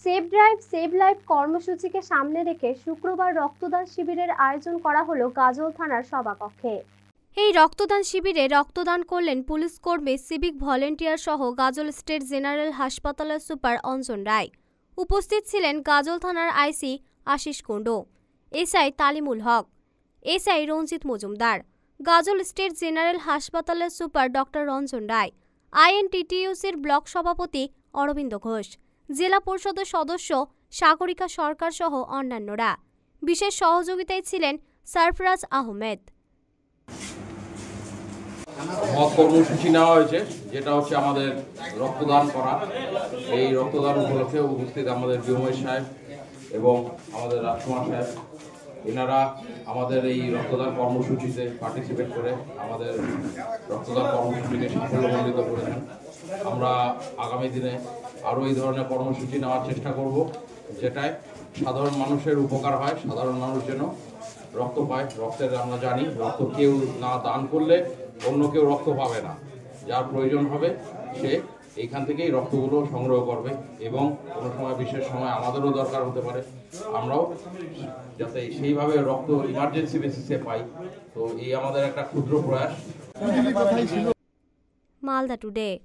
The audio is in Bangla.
সেভ ড্রাইভ সেভ লাইফ কর্মসূচিকে সামনে রেখে শুক্রবার রক্তদান শিবিরের আয়োজন করা হলো গাজল থানার সভাকক্ষে। এই রক্তদান শিবিরে রক্তদান করলেন পুলিশ কর্মী, সিভিক ভলেন্টিয়ার সহ গাজল স্টেট জেনারেল হাসপাতালের সুপার অঞ্জন রায়। উপস্থিত ছিলেন গাজল থানার আইসি আশিস কুণ্ডু, এসআই তালিমুল হক, এসআই রঞ্জিত মজুমদার, গাজল স্টেট জেনারেল হাসপাতালের সুপার ডক্টর রঞ্জন রায়, আইএনটিটিইউসির ব্লক সভাপতি অরবিন্দ ঘোষ, জেলা পরিষদের সদস্য সাগরিকা সরকার সহ অন্যান্যরা। বিশেষ সহযোগিতায় ছিলেন সারফরাজ আহমেদ। কর্মসূচি নেওয়া হয়েছে, যেটা হচ্ছে আমাদের রক্তদান করা। এই রক্তদান উপলক্ষে উপস্থিত আমাদের বিময় সাহেব এবং আমাদের রাজকুমার সাহেব, এনারা আমাদের এই রক্তদান কর্মসূচিতে পার্টিসিপেট করে আমাদের রক্তদান কর্মসূচিকে সাফল্যমণ্ডিত করেছেন। আমরা আগামী দিনে আরও এই ধরনের কর্মসূচি নেওয়ার চেষ্টা করব, যেটায় সাধারণ মানুষের উপকার হয়, সাধারণ মানুষ যেন রক্ত পায়। রক্তের আমরা জানি, রক্ত কেউ না দান করলে অন্য কেউ রক্ত পাবে না। যার প্রয়োজন হবে সে এইখান থেকেই রক্তগুলো সংগ্রহ করবে এবং কোনো সময় বিশেষ সময় আমাদেরও দরকার হতে পারে, আমরাও যাতে সেইভাবে রক্ত ইমার্জেন্সি বেসিসে পাই। তো এই আমাদের একটা ক্ষুদ্র প্রয়াস। মালদা টুডে।